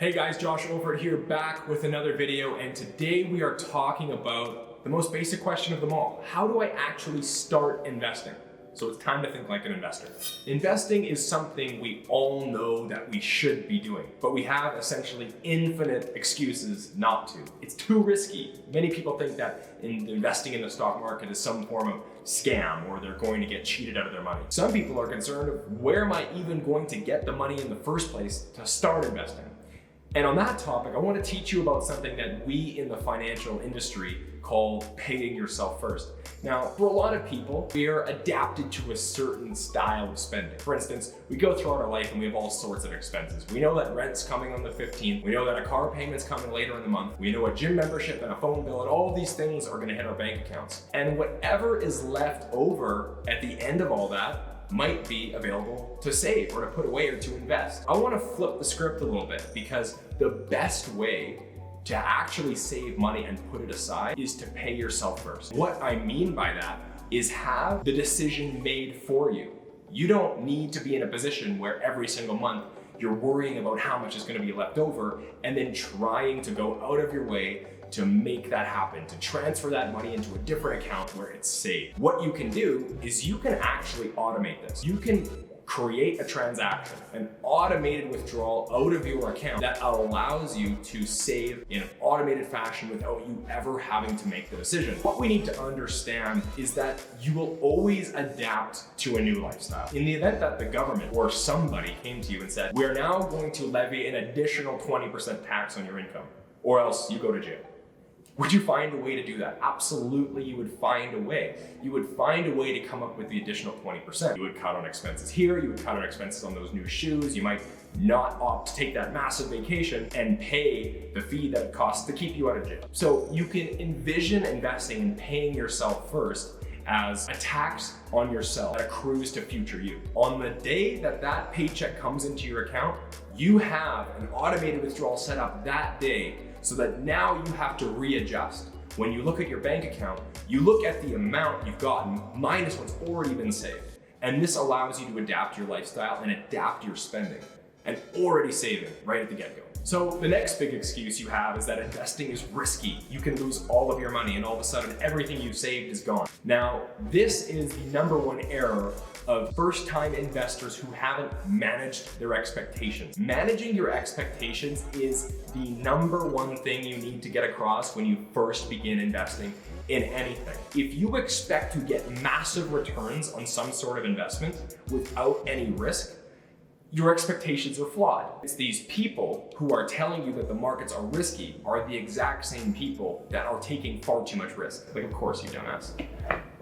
Hey guys, Josh Olfert here, back with another video, and today we are talking about the most basic question of them all. How do I actually start investing? So it's time to think like an investor. Investing is something we all know that we should be doing, but we have essentially infinite excuses not to. It's too risky. Many people think that investing in the stock market is some form of scam or they're going to get cheated out of their money. Some people are concerned of where am I even going to get the money in the first place to start investing? And on that topic, I want to teach you about something that we in the financial industry call paying yourself first. Now, for a lot of people, we are adapted to a certain style of spending. For instance, we go throughout our life and we have all sorts of expenses. We know that rent's coming on the 15th. We know that a car payment's coming later in the month. We know a gym membership and a phone bill, and all these things are going to hit our bank accounts. And whatever is left over at the end of all that might be available to save or to put away or to invest. I want to flip the script a little bit because the best way to actually save money and put it aside is to pay yourself first. What I mean by that is have the decision made for you. You don't need to be in a position where every single month you're worrying about how much is going to be left over and then trying to go out of your way to make that happen, to transfer that money into a different account where it's saved. What you can do is you can actually automate this. You can create a transaction, an automated withdrawal out of your account that allows you to save in an automated fashion without you ever having to make the decision. What we need to understand is that you will always adapt to a new lifestyle. In the event that the government or somebody came to you and said, we're now going to levy an additional 20% tax on your income, or else you go to jail. Would you find a way to do that? Absolutely, you would find a way. You would find a way to come up with the additional 20%. You would cut on expenses here, you would cut on expenses on those new shoes, you might not opt to take that massive vacation and pay the fee that it costs to keep you out of jail. So you can envision investing and paying yourself first as a tax on yourself that accrues to future you. On the day that that paycheck comes into your account, you have an automated withdrawal set up that day so that now you have to readjust. When you look at your bank account, you look at the amount you've gotten minus what's already been saved. And this allows you to adapt your lifestyle and adapt your spending and already saving right at the get-go. So the next big excuse you have is that investing is risky. You can lose all of your money and all of a sudden everything you've saved is gone. Now, this is the number one error of first-time investors who haven't managed their expectations. Managing your expectations is the number one thing you need to get across when you first begin investing in anything. If you expect to get massive returns on some sort of investment without any risk, your expectations are flawed. It's these people who are telling you that the markets are risky are the exact same people that are taking far too much risk. Like, of course, you dumbass.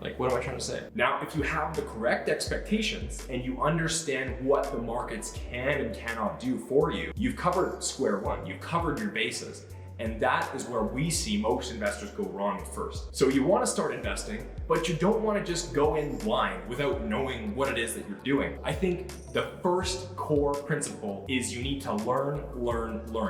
Like, what am I trying to say? Now, if you have the correct expectations and you understand what the markets can and cannot do for you, you've covered square one, you've covered your bases. And that is where we see most investors go wrong at first. So you want to start investing, but you don't want to just go in blind without knowing what it is that you're doing. I think the first core principle is you need to learn.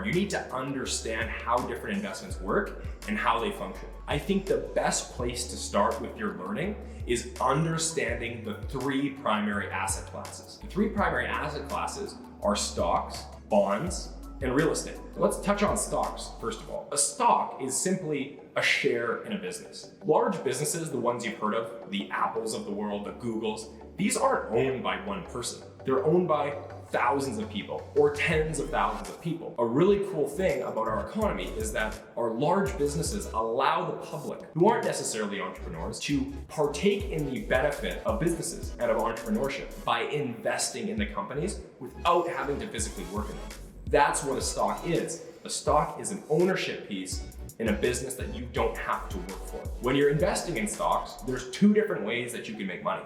You need to understand how different investments work and how they function. I think the best place to start with your learning is understanding the three primary asset classes. The three primary asset classes are stocks, bonds, and real estate. Let's touch on stocks first of all. A stock is simply a share in a business. Large businesses, the ones you've heard of, the Apples of the world, the Googles, these aren't owned by one person. They're owned by thousands of people or tens of thousands of people. A really cool thing about our economy is that our large businesses allow the public, who aren't necessarily entrepreneurs, to partake in the benefit of businesses and of entrepreneurship by investing in the companies without having to physically work in them. That's what a stock is. A stock is an ownership piece in a business that you don't have to work for. When you're investing in stocks, there's two different ways that you can make money.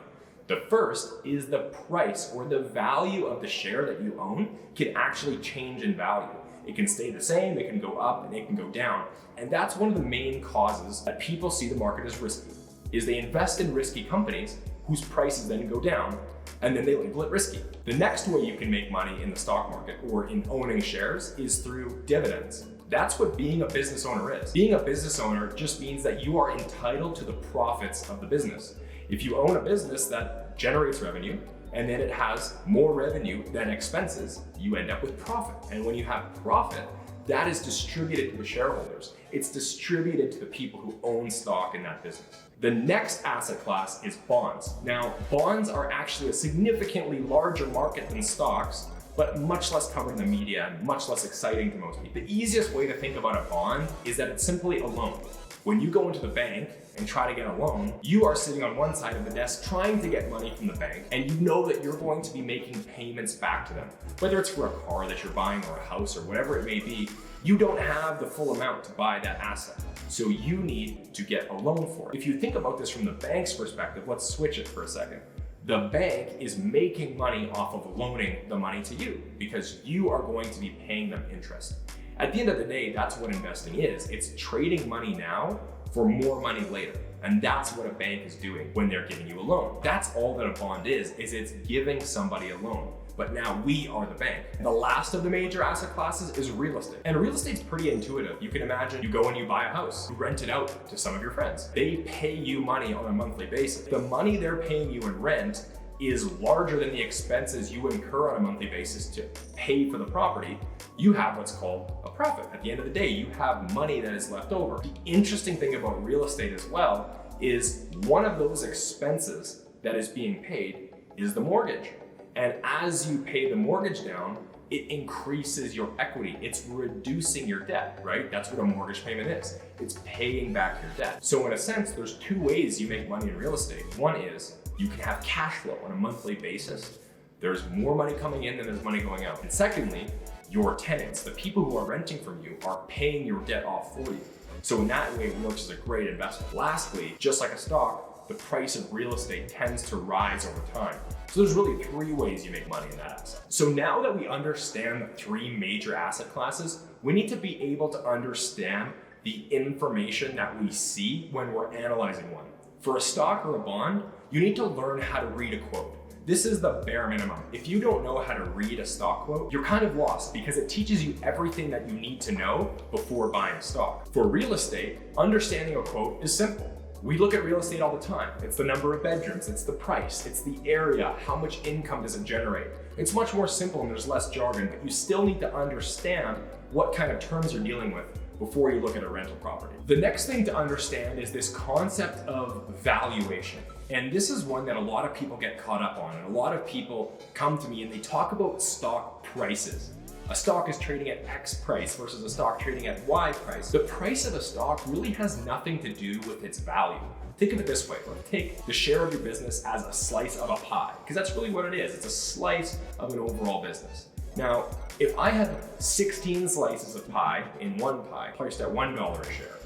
The first is the price or the value of the share that you own can actually change in value. It can stay the same, it can go up, and it can go down. And that's one of the main causes that people see the market as risky, is they invest in risky companies whose prices then go down, and then they label it risky. The next way you can make money in the stock market or in owning shares is through dividends. That's what being a business owner is. Being a business owner just means that you are entitled to the profits of the business. If you own a business that generates revenue and then it has more revenue than expenses, you end up with profit. And when you have profit, that is distributed to the shareholders. It's distributed to the people who own stock in that business. The next asset class is bonds. Now, bonds are actually a significantly larger market than stocks, but much less covered in the media and much less exciting to most people. The easiest way to think about a bond is that it's simply a loan. When you go into the bank and try to get a loan, you are sitting on one side of the desk trying to get money from the bank, and you know that you're going to be making payments back to them. Whether it's for a car that you're buying or a house or whatever it may be, you don't have the full amount to buy that asset. So you need to get a loan for it. If you think about this from the bank's perspective, let's switch it for a second. The bank is making money off of loaning the money to you because you are going to be paying them interest. At the end of the day, that's what investing is. It's trading money now for more money later. And that's what a bank is doing when they're giving you a loan. That's all that a bond is it's giving somebody a loan. But now we are the bank. The last of the major asset classes is real estate. And real estate's pretty intuitive. You can imagine you go and you buy a house, you rent it out to some of your friends. They pay you money on a monthly basis. The money they're paying you in rent is larger than the expenses you incur on a monthly basis to pay for the property. You have what's called a profit. At the end of the day, you have money that is left over. The interesting thing about real estate as well is one of those expenses that is being paid is the mortgage. And as you pay the mortgage down, it increases your equity. It's reducing your debt, right? That's what a mortgage payment is. It's paying back your debt. So in a sense, there's two ways you make money in real estate. One is you can have cash flow on a monthly basis. There's more money coming in than there's money going out. And secondly, your tenants, the people who are renting from you, are paying your debt off for you. So in that way, it works as a great investment. Lastly, just like a stock, the price of real estate tends to rise over time. So there's really three ways you make money in that asset. So now that we understand the three major asset classes, we need to be able to understand the information that we see when we're analyzing one. For a stock or a bond, you need to learn how to read a quote. This is the bare minimum. If you don't know how to read a stock quote, you're kind of lost because it teaches you everything that you need to know before buying a stock. For real estate, understanding a quote is simple. We look at real estate all the time. It's the number of bedrooms, it's the price, it's the area, how much income does it generate. It's much more simple and there's less jargon, but you still need to understand what kind of terms you're dealing with before you look at a rental property. The next thing to understand is this concept of valuation. And this is one that a lot of people get caught up on. And a lot of people come to me and they talk about stock prices. A stock is trading at X price versus a stock trading at Y price. The price of a stock really has nothing to do with its value. Think of it this way. Let's take the share of your business as a slice of a pie, because that's really what it is. It's a slice of an overall business. Now, if I had 16 slices of pie in one pie priced at $1 a share,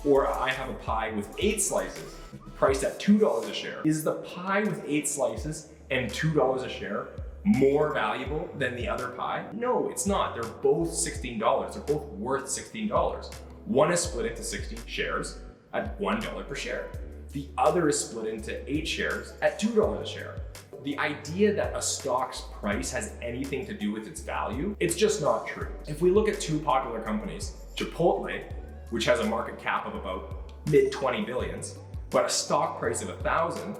or I have a pie with 8 slices priced at $2 a share, is the pie with 8 slices and $2 a share more valuable than the other pie? No, it's not. They're both $16. They're both worth $16. One is split into 16 shares at $1 per share. The other is split into 8 shares at $2 a share. The idea that a stock's price has anything to do with its value, it's just not true. If we look at two popular companies, Chipotle, which has a market cap of about mid-20 billions, but a stock price of 1,000,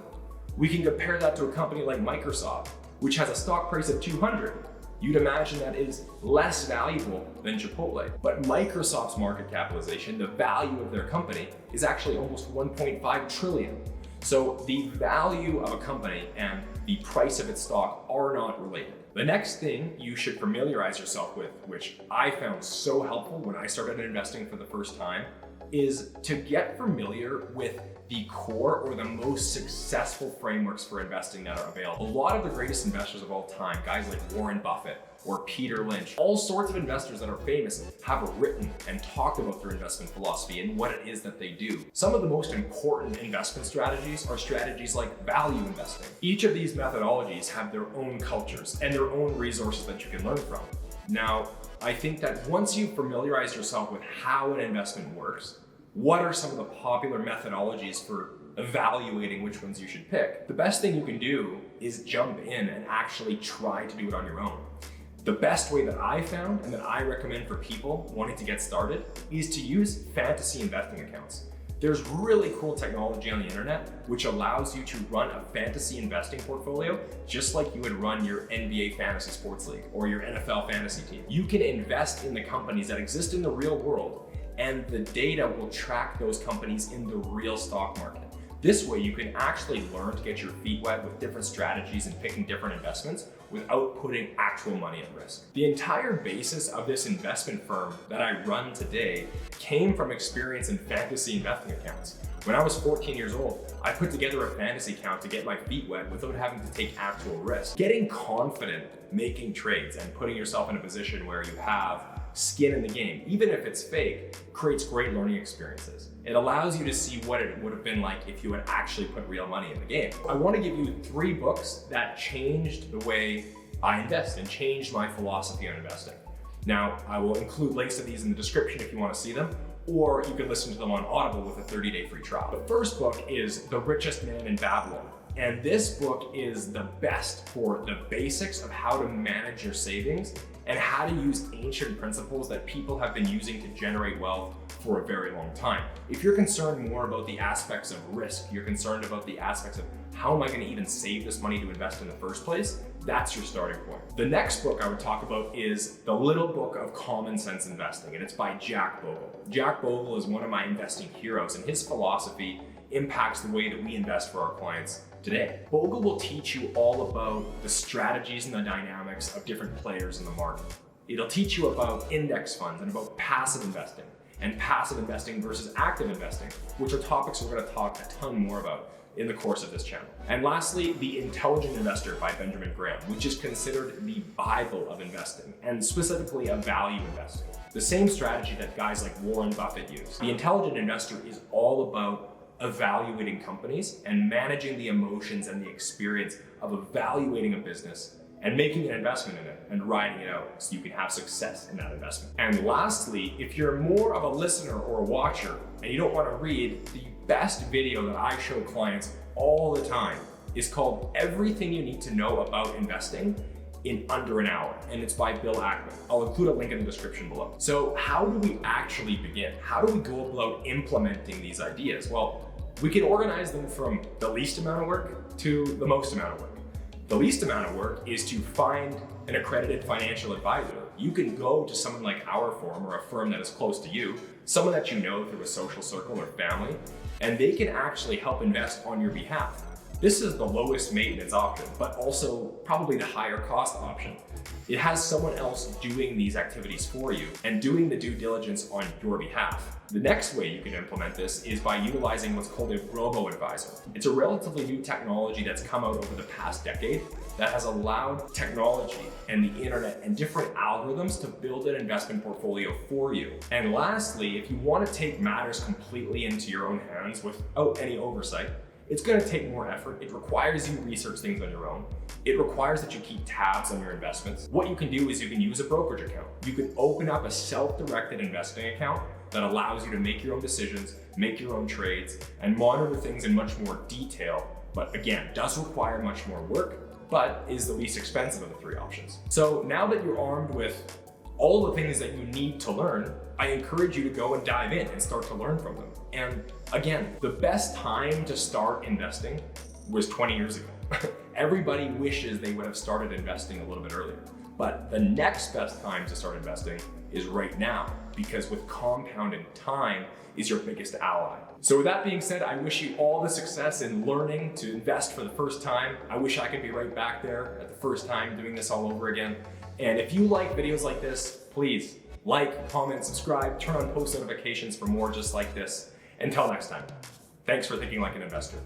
we can compare that to a company like Microsoft, which has a stock price of 200. You'd imagine that is less valuable than Chipotle. But Microsoft's market capitalization, the value of their company, is actually almost 1.5 trillion. So the value of a company and the price of its stock are not related. The next thing you should familiarize yourself with, which I found so helpful when I started investing for the first time, is to get familiar with the core or the most successful frameworks for investing that are available. A lot of the greatest investors of all time, guys like Warren Buffett or Peter Lynch, all sorts of investors that are famous have written and talked about their investment philosophy and what it is that they do. Some of the most important investment strategies are strategies like value investing. Each of these methodologies have their own cultures and their own resources that you can learn from. Now, I think that once you familiarize yourself with how an investment works, what are some of the popular methodologies for evaluating which ones you should pick, the best thing you can do is jump in and actually try to do it on your own. The best way that I found and that I recommend for people wanting to get started is to use fantasy investing accounts. There's really cool technology on the internet which allows you to run a fantasy investing portfolio just like you would run your NBA fantasy sports league or your NFL fantasy team. You can invest in the companies that exist in the real world, and the data will track those companies in the real stock market. This way you can actually learn to get your feet wet with different strategies and picking different investments without putting actual money at risk. The entire basis of this investment firm that I run today came from experience in fantasy investing accounts. When I was 14 years old, I put together a fantasy account to get my feet wet without having to take actual risk. Getting confident making trades and putting yourself in a position where you have skin in the game, even if it's fake, creates great learning experiences. It allows you to see what it would have been like if you had actually put real money in the game. I want to give you 3 books that changed the way I invest and changed my philosophy on investing. Now, I will include links to these in the description if you want to see them, or you can listen to them on Audible with a 30-day free trial. The first book is The Richest Man in Babylon. And this book is the best for the basics of how to manage your savings and how to use ancient principles that people have been using to generate wealth for a very long time. If you're concerned more about the aspects of risk, you're concerned about the aspects of how am I going to even save this money to invest in the first place, that's your starting point. The next book I would talk about is The Little Book of Common Sense Investing, and it's by Jack Bogle. Jack Bogle is one of my investing heroes, and his philosophy impacts the way that we invest for our clients today. Bogle will teach you all about the strategies and the dynamics of different players in the market. It'll teach you about index funds and about passive investing and passive investing versus active investing, which are topics we're going to talk a ton more about in the course of this channel. And lastly, The Intelligent Investor by Benjamin Graham, which is considered the Bible of investing, and specifically of value investing. The same strategy that guys like Warren Buffett use. The Intelligent Investor is all about evaluating companies and managing the emotions and the experience of evaluating a business and making an investment in it and riding it out so you can have success in that investment. And lastly, if you're more of a listener or a watcher and you don't want to read, the best video that I show clients all the time is called Everything You Need to Know About Investing in Under an Hour, and it's by Bill Ackman. I'll include a link in the description below. So how do we actually begin? How do we go about implementing these ideas? Well, we can organize them from the least amount of work to the most amount of work. The least amount of work is to find an accredited financial advisor. You can go to someone like our firm or a firm that is close to you, someone that you know through a social circle or family, and they can actually help invest on your behalf. This is the lowest maintenance option, but also probably the higher cost option. It has someone else doing these activities for you and doing the due diligence on your behalf. The next way you can implement this is by utilizing what's called a robo-advisor. It's a relatively new technology that's come out over the past decade that has allowed technology and the internet and different algorithms to build an investment portfolio for you. And lastly, if you want to take matters completely into your own hands without any oversight, it's going to take more effort. It requires you to research things on your own. It requires that you keep tabs on your investments. What you can do is you can use a brokerage account. You can open up a self-directed investing account that allows you to make your own decisions, make your own trades, and monitor things in much more detail. But again, does require much more work, but is the least expensive of the 3 options. So now that you're armed with all the things that you need to learn, I encourage you to go and dive in and start to learn from them. And again, the best time to start investing was 20 years ago. Everybody wishes they would have started investing a little bit earlier. But the next best time to start investing is right now, because with compounding, time is your biggest ally. So with that being said, I wish you all the success in learning to invest for the first time. I wish I could be right back there at the first time doing this all over again. And if you like videos like this, please like, comment, subscribe, turn on post notifications for more just like this. Until next time, thanks for thinking like an investor.